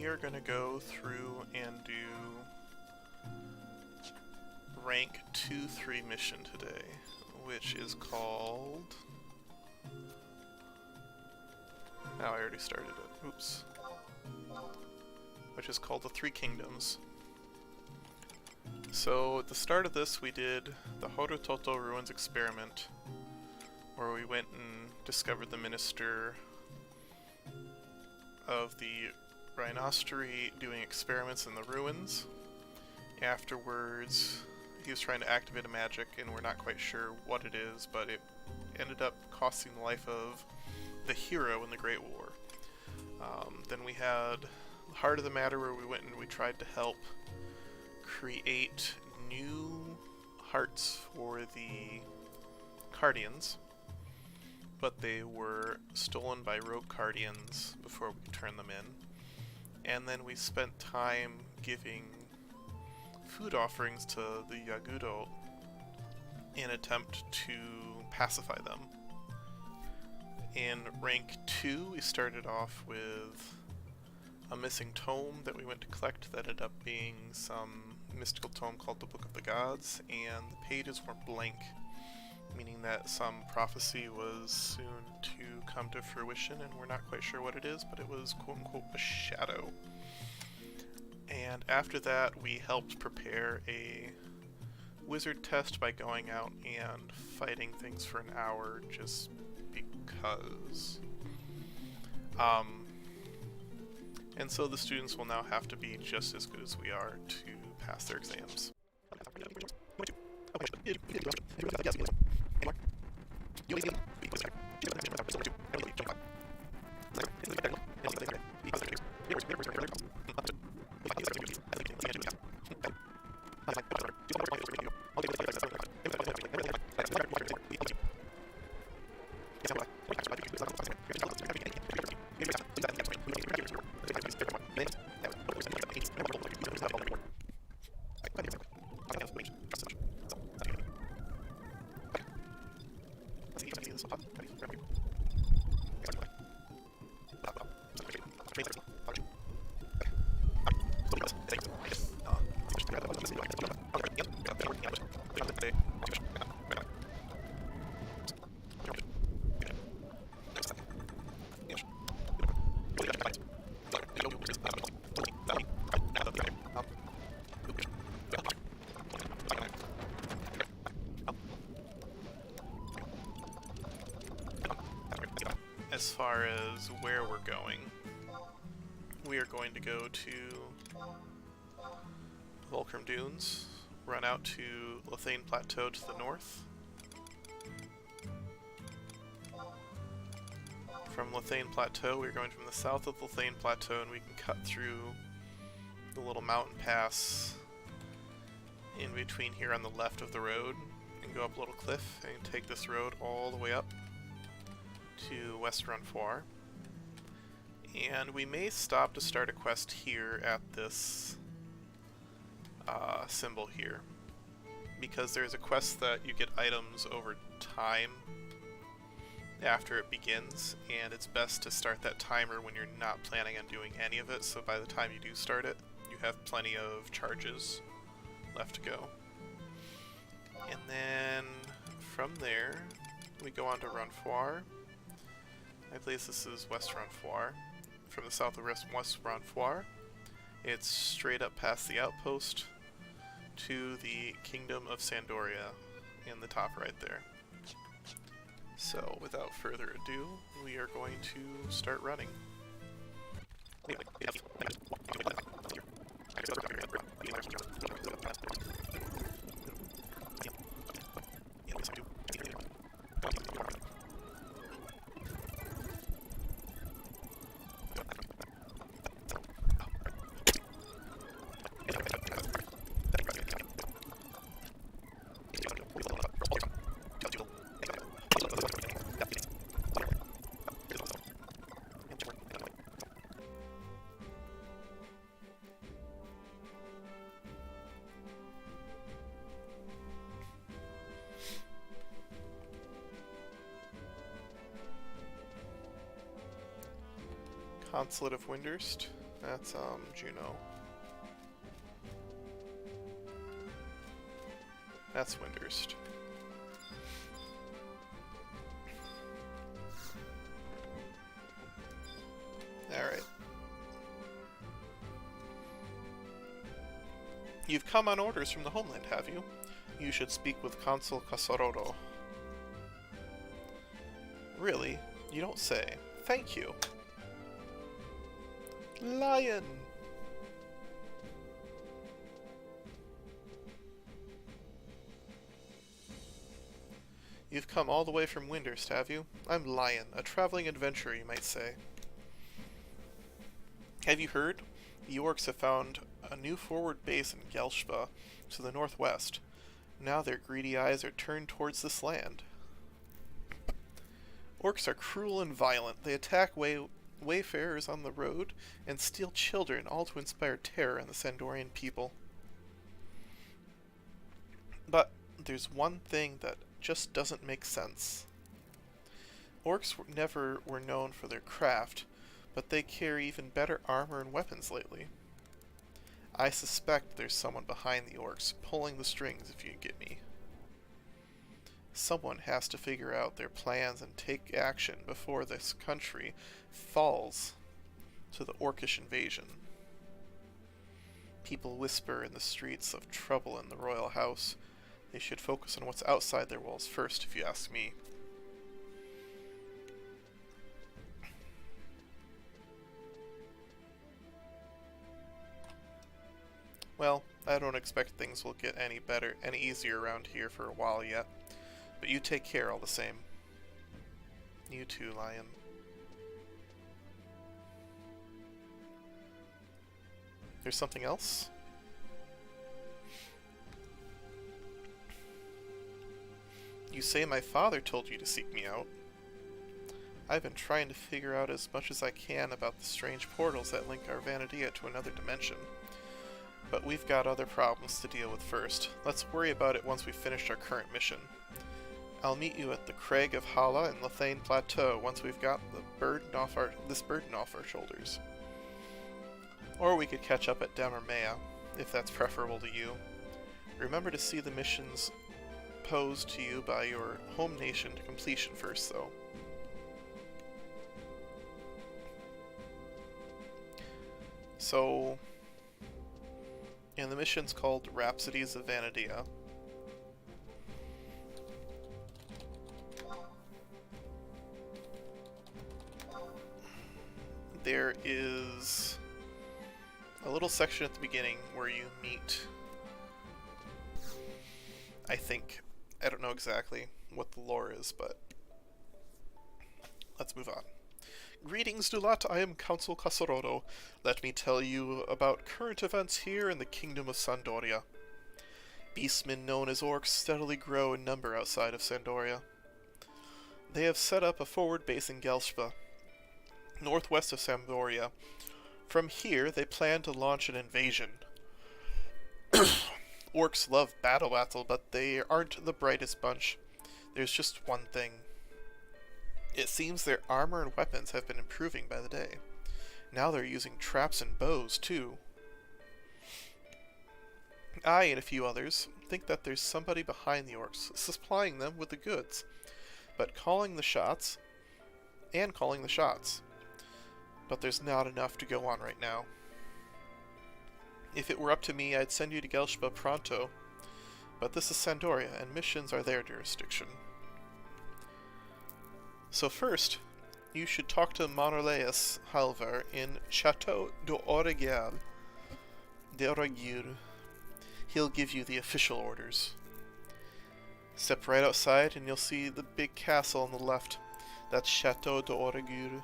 we are going to go through and do rank 2-3 mission today, which is called... Oh, I already started it. Oops. Which is called the Three Kingdoms. So, at the start of this, we did the Horutoto Ruins experiment, where we went and discovered the minister of the Rhinostery doing experiments in the ruins. Afterwards, he was trying to activate a magic, and we're not quite sure what it is, but it ended up costing the life of the hero in the Great War. Then we had the heart of the matter, where we went and we tried to help create new hearts for the Cardians, but they were stolen by rogue Cardians before we could turn them in. And then we spent time giving food offerings to the Yagudo in an attempt to pacify them. In rank 2, we started off with a missing tome that we went to collect that ended up being some mystical tome called the Book of the Gods, and the pages were blank, meaning that some prophecy was soon to come to fruition, and we're not quite sure what it is, but it was quote-unquote a shadow. And after that, we helped prepare a wizard test by going out and fighting things for an hour, just because. And so the students will now have to be just as good as we are to pass their exams. As far as where we're going, we are going to go to Volcrum Dunes, run out to Lethane Plateau to the north. From Lethane Plateau, we're going from the south of Lethane Plateau, and we can cut through the little mountain pass in between here on the left of the road and go up a little cliff and take this road all the way up to West Runfoir. And we may stop to start a quest here at this symbol here, because there's a quest that you get items over time after it begins, and it's best to start that timer when you're not planning on doing any of it, so by the time you do start it, you have plenty of charges left to go. And then from there, we go on to Runfoir. I believe this is West Runfoir. From the south of West Runfoir, it's straight up past the outpost to the Kingdom of Sandoria in the top right there. So, without further ado, we are going to start running. Consulate of Windurst. That's, Juno. That's Windurst. Alright. You've come on orders from the homeland, have you? You should speak with Consul Casorodo. Really? You don't say. Thank you. Lion! You've come all the way from Windurst, have you? I'm Lion, a traveling adventurer, you might say. Have you heard? The orcs have found a new forward base in Gelshba, to the northwest. Now their greedy eyes are turned towards this land. Orcs are cruel and violent. They attack wayfarers on the road and steal children, all to inspire terror in the Sandorian people. But there's one thing that just doesn't make sense. Orcs never were known for their craft, but they carry even better armor and weapons lately. I suspect there's someone behind the orcs, pulling the strings, if you get me. Someone has to figure out their plans and take action before this country falls to the orcish invasion. People whisper in the streets of trouble in the royal house. They should focus on what's outside their walls first, if you ask me. Well, I don't expect things will get any better, any easier around here for a while yet. But you take care all the same. You too, Lion. There's something else? You say my father told you to seek me out. I've been trying to figure out as much as I can about the strange portals that link our Vanadia to another dimension. But we've got other problems to deal with first. Let's worry about it once we've finished our current mission. I'll meet you at the Crag of Hala and Lethane Plateau once we've got this burden off our shoulders. Or we could catch up at Damermea, if that's preferable to you. Remember to see the missions posed to you by your home nation to completion first, though. So, and the mission's called Rhapsodies of Vanadia. There is a little section at the beginning where you meet, I think, I don't know exactly what the lore is, but let's move on. Greetings, Dulat, I am Consul Casorodo. Let me tell you about current events here in the Kingdom of Sandoria. Beastmen known as orcs steadily grow in number outside of Sandoria. They have set up a forward base in Gelshba, northwest of Sandoria. From here, they plan to launch an invasion. Orcs love battle, but they aren't the brightest bunch. There's just one thing. It seems their armor and weapons have been improving by the day. Now they're using traps and bows, too. I and a few others think that there's somebody behind the orcs, supplying them with the goods, but calling the shots. But there's not enough to go on right now. If it were up to me, I'd send you to Gelshba pronto, but this is Sandoria, and missions are their jurisdiction. So first, you should talk to Monorleus Halvar in Chateau d'Oregier. He'll give you the official orders. Step right outside and you'll see the big castle on the left. That's Chateau d'Oregier.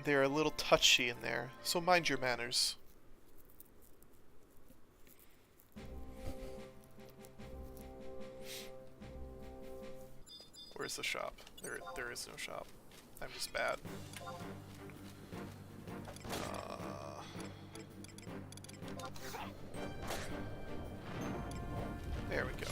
They're a little touchy in there, so mind your manners. Where's the shop? There is no shop. I'm just bad. There we go.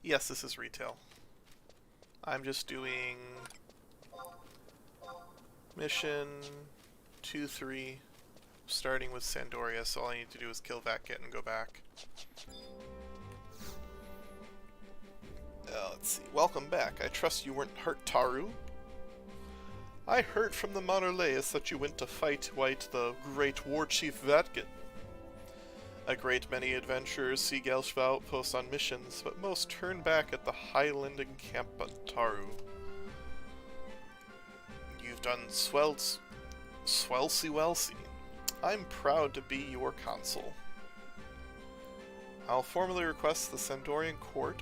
Yes, this is retail. I'm just doing mission 2-3, starting with Sandoria, so all I need to do is kill Vatkit and go back. Let's see. Welcome back. I trust you weren't hurt, Taru. I heard from the Monarlaeus that you went to fight the great war chief Vatkit. A great many adventurers see Gelshva outposts on missions, but most turn back at the Highland encampment, Taru. You've done swelsy welsy. I'm proud to be your consul. I'll formally request the Sandorian court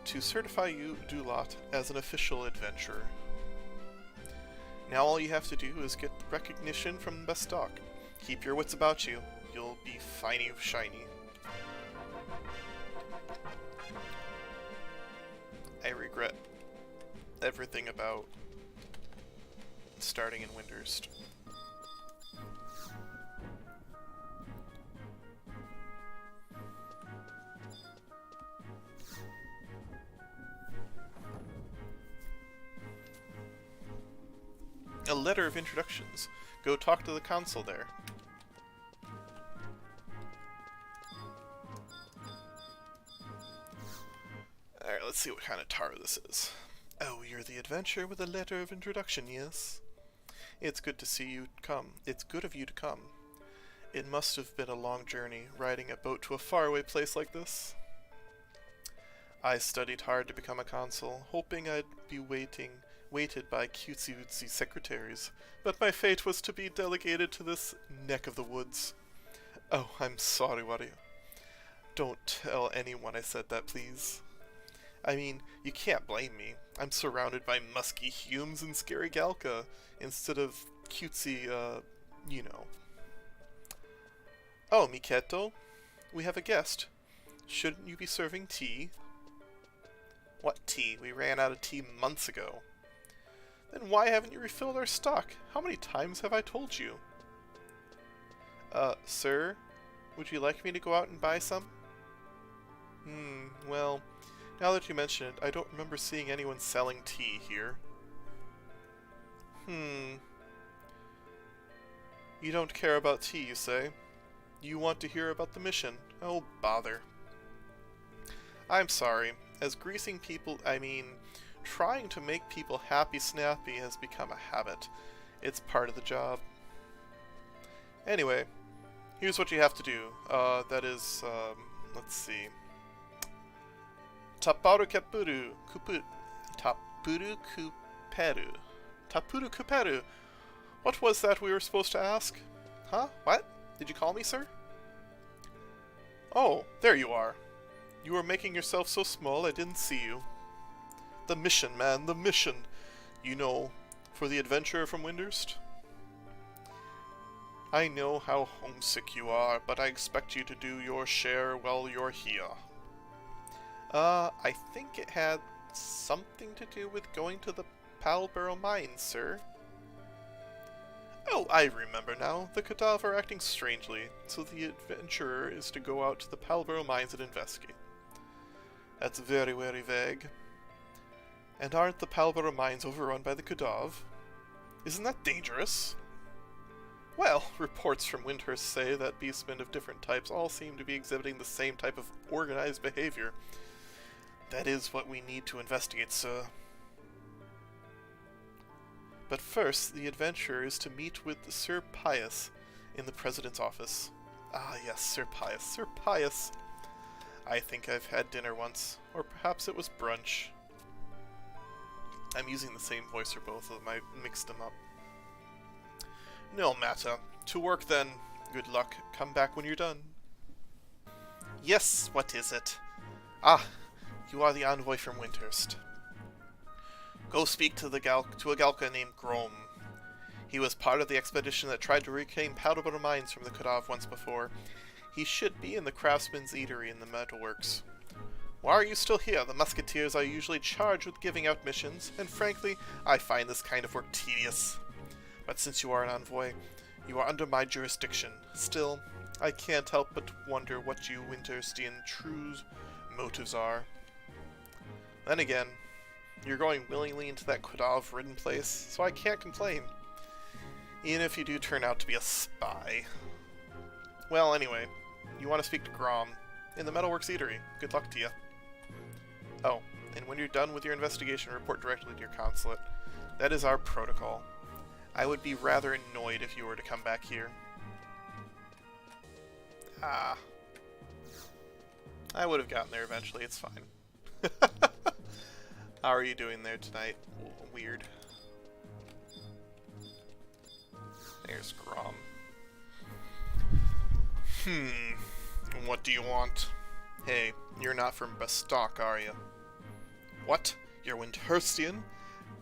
to certify you, Dulot, as an official adventurer. Now all you have to do is get recognition from Bestock. Keep your wits about you. You'll be finey shiny. I regret everything about starting in Windurst. A letter of introductions. Go talk to the consul there. Alright, let's see what kind of tar this is. Oh, you're the adventurer with a letter of introduction, yes? It's good to see you come. It's good of you to come. It must have been a long journey, riding a boat to a faraway place like this. I studied hard to become a consul, hoping I'd be weighted by cutesy-wootsy secretaries, but my fate was to be delegated to this neck of the woods. Oh, I'm sorry, Wario. Don't tell anyone I said that, please. I mean, you can't blame me. I'm surrounded by musky Humes and scary Galka, instead of cutesy, you know. Oh, Miketo, we have a guest. Shouldn't you be serving tea? What tea? We ran out of tea months ago. Then why haven't you refilled our stock? How many times have I told you? Sir? Would you like me to go out and buy some? Well, now that you mention it, I don't remember seeing anyone selling tea here. You don't care about tea, you say? You want to hear about the mission. Oh, bother. I'm sorry. As greasing people, trying to make people happy-snappy has become a habit. It's part of the job. Anyway, here's what you have to do. That is, let's see. Tapuru Kuperu. Tapuru Kuperu. What was that we were supposed to ask? Huh? What? Did you call me, sir? Oh, there you are. You were making yourself so small I didn't see you. The mission, man, the mission. You know, for the adventurer from Windurst. I know how homesick you are, but I expect you to do your share while you're here. I think it had something to do with going to the Palborough Mines, sir. Oh, I remember now. The Khadav are acting strangely, so the adventurer is to go out to the Palborough Mines and investigate. That's very, very vague. And aren't the Palborough Mines overrun by the Khadav? Isn't that dangerous? Well, reports from Windurst say that beastmen of different types all seem to be exhibiting the same type of organized behavior. That is what we need to investigate, sir. But first, the adventurer is to meet with Sir Pius in the President's office. Ah, yes, Sir Pius. Sir Pius. I think I've had dinner once, or perhaps it was brunch. I'm using the same voice for both of them. I mixed them up. No matter. To work then. Good luck. Come back when you're done. Yes, what is it? Ah, you are the envoy from Windurst. Go speak to a Galka named Grom. He was part of the expedition that tried to reclaim Palborough Mines from the Khadav once before. He should be in the Craftsman's Eatery in the Metalworks. Why are you still here? The Musketeers are usually charged with giving out missions, and frankly, I find this kind of work tedious. But since you are an envoy, you are under my jurisdiction. Still, I can't help but wonder what you Windurstian true motives are. Then again, You're going willingly into that Kwadov-ridden place, so I can't complain. Even if you do turn out to be a spy. Well, anyway, you want to speak to Grom in the Metalworks Eatery. Good luck to you. Oh, and when you're done with your investigation, report directly to your consulate. That is our protocol. I would be rather annoyed if you were to come back here. Ah. I would have gotten there eventually, it's fine. How are you doing there tonight? Weird. There's Grom. What do you want? Hey, you're not from Bastok, are you? What? You're Windurstian?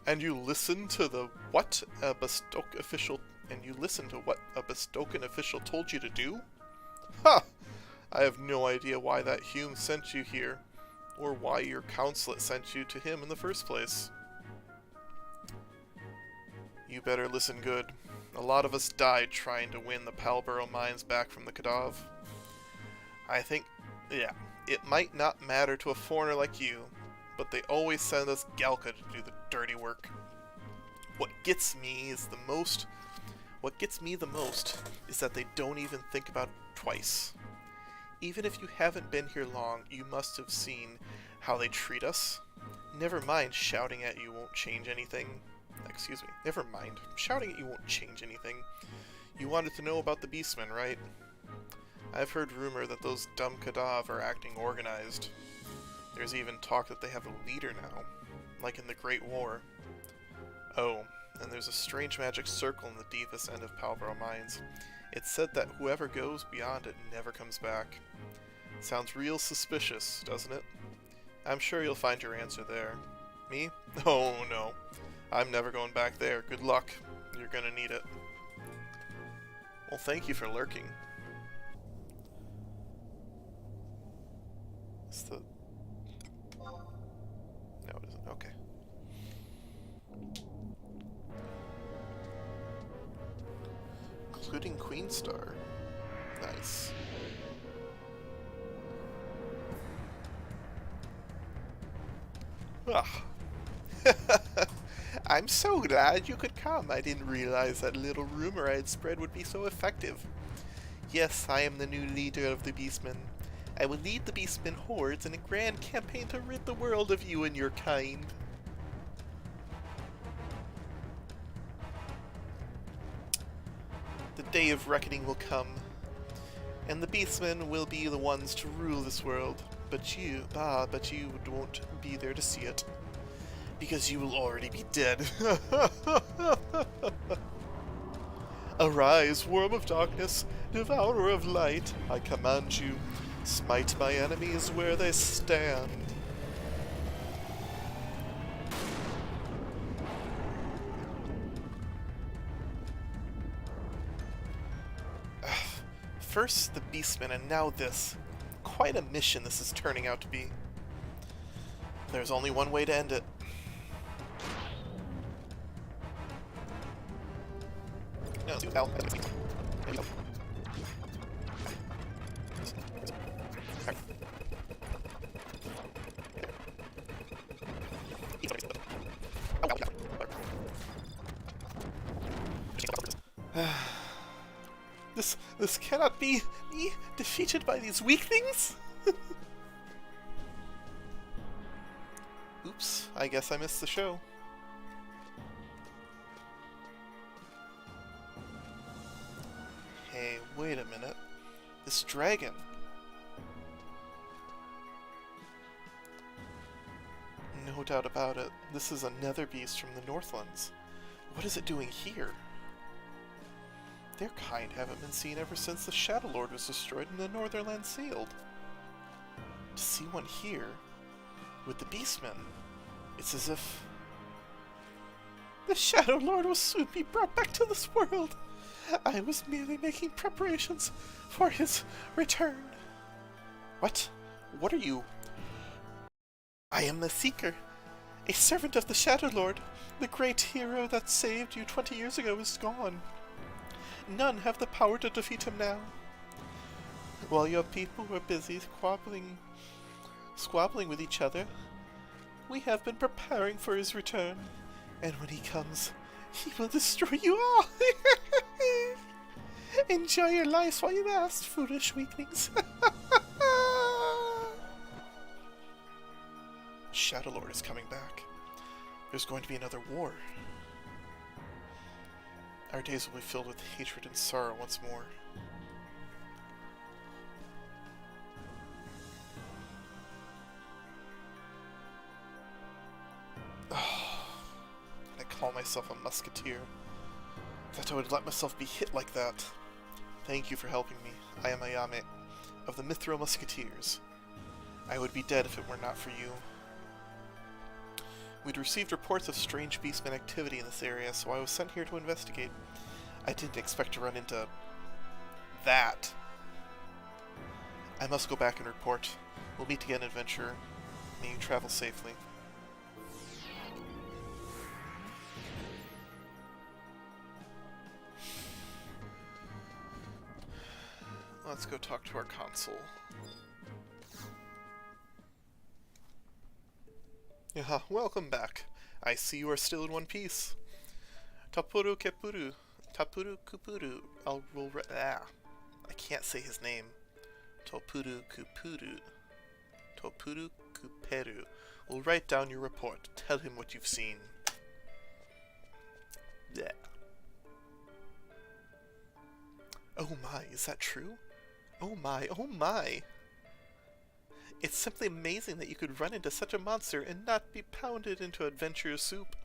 And you listen to the what a Bastok official told you to do? Ha! I have no idea why that Hume sent you here, or why your consulate sent you to him in the first place. You better listen good. A lot of us died trying to win the Palborough mines back from the Kwadov. I think, yeah, it might not matter to a foreigner like you, but they always send us Galka to do the dirty work. What gets me the most is that they don't even think about it twice. Even if you haven't been here long, you must have seen how they treat us. Never mind, shouting at you won't change anything. Excuse me, never mind. Shouting at you won't change anything. You wanted to know about the Beastmen, right? I've heard rumor that those dumb Kwadov are acting organized. There's even talk that they have a leader now, like in the Great War. Oh, and there's a strange magic circle in the deepest end of Palborough Mines. It's said that whoever goes beyond it never comes back. Sounds real suspicious, doesn't it? I'm sure you'll find your answer there. Me? Oh no. I'm never going back there. Good luck. You're gonna need it. Well, thank you for lurking. It's the... No, it isn't. Okay. Including Queenstar. Nice. Ah. I'm so glad you could come. I didn't realize that little rumor I had spread would be so effective. Yes, I am the new leader of the Beastmen. I will lead the Beastmen hordes in a grand campaign to rid the world of you and your kind. The day of reckoning will come, and the Beastmen will be the ones to rule this world. But you won't be there to see it, because you will already be dead. Arise, worm of darkness, devourer of light, I command you, smite my enemies where they stand. First the Beastmen and now this. Quite a mission this is turning out to be. There's only one way to end it. This cannot be me defeated by these weaklings? Oops, I guess I missed the show. Hey, wait a minute. This dragon. No doubt about it. This is a nether beast from the Northlands. What is it doing here? Their kind haven't been seen ever since the Shadow Lord was destroyed and the Northernland sealed. To see one here, with the Beastmen, it's as if... The Shadow Lord will soon be brought back to this world. I was merely making preparations for his return. What? What are you? I am the Seeker, a servant of the Shadow Lord. The great hero that saved you 20 years ago is gone. None have the power to defeat him now. While your people were busy squabbling with each other, We have been preparing for his return, and when he comes, he will destroy you all! Enjoy your lives while you last, foolish weaklings! Shadow Lord is coming back. There's going to be another war. Our days will be filled with hatred and sorrow once more. I call myself a musketeer. That I would let myself be hit like that. Thank you for helping me. I am Ayame, of the Mithril Musketeers. I would be dead if it were not for you. We'd received reports of strange beastmen activity in this area, so I was sent here to investigate. I didn't expect to run into... that. I must go back and report. We'll meet again, adventurer. May you travel safely. Let's go talk to our consul. Yaha, welcome back. I see you are still in one piece. Tapuru Kepuru. Tapuru Kupuru. I can't say his name. Topuru Kupuru. Topuru Kuperu. We'll write down your report. Tell him what you've seen. Yeah. Oh my, is that true? Oh my, oh my! It's simply amazing that you could run into such a monster and not be pounded into adventure soup.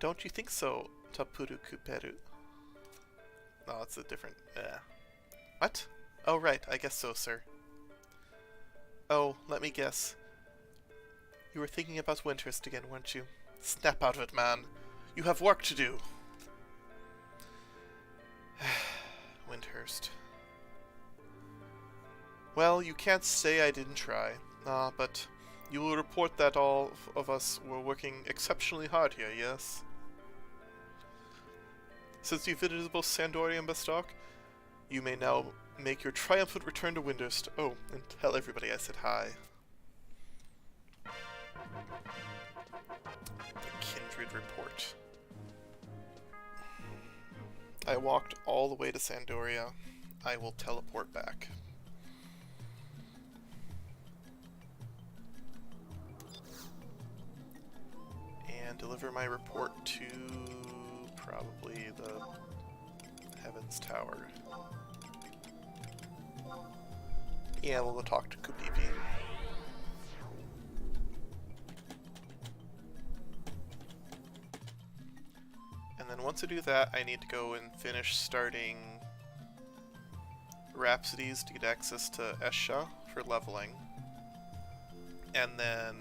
Don't you think so, Tapuru Kuperu? No, it's a different... What? Oh right, I guess so, sir. Oh, let me guess. You were thinking about Windurst again, weren't you? Snap out of it, man. You have work to do. Windurst. Well, you can't say I didn't try. But you will report that all of us were working exceptionally hard here, yes? Since you visited both Sandori and Bastok, you may now make your triumphant return to Windurst. Oh, and tell everybody I said hi. The Kindred Report. I walked all the way to Sandoria. I will teleport back. And deliver my report to probably the Heavens Tower. Yeah, we'll go talk to Kupipi. And then once I do that, I need to go and finish starting Rhapsodies to get access to Esha for leveling. And then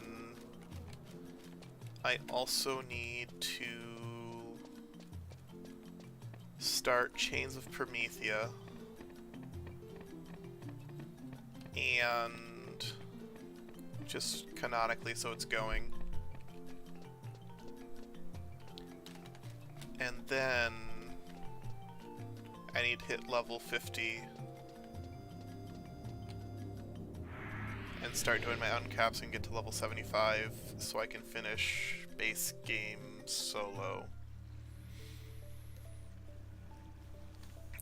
I also need to start Chains of Promethea. And just canonically so it's going. And then I need to hit level 50 and start doing my uncaps and get to level 75 so I can finish base game solo.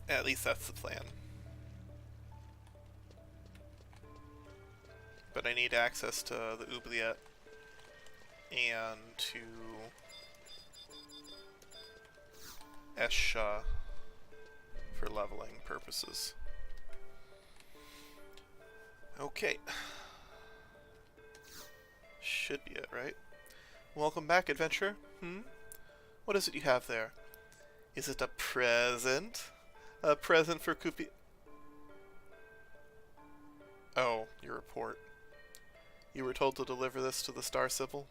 At least that's the plan. But I need access to the oubliette and to Esha for leveling purposes. Okay. Should be it, right? Welcome back, adventurer. What is it you have there? Is it a present? A present for Kupi... Oh, your report. You were told to deliver this to the Star Sibyl?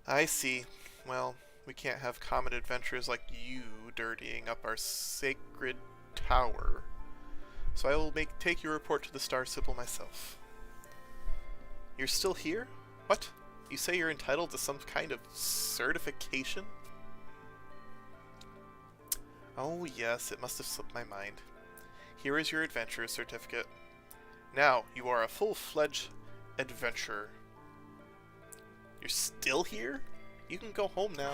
I see. Well, we can't have common adventurers like you dirtying up our sacred tower. So I will take your report to the Star Sibyl myself. You're still here? What? You say you're entitled to some kind of certification? Oh yes, it must have slipped my mind. Here is your adventurer's certificate. Now, you are a full-fledged adventurer. You're still here? You can go home now.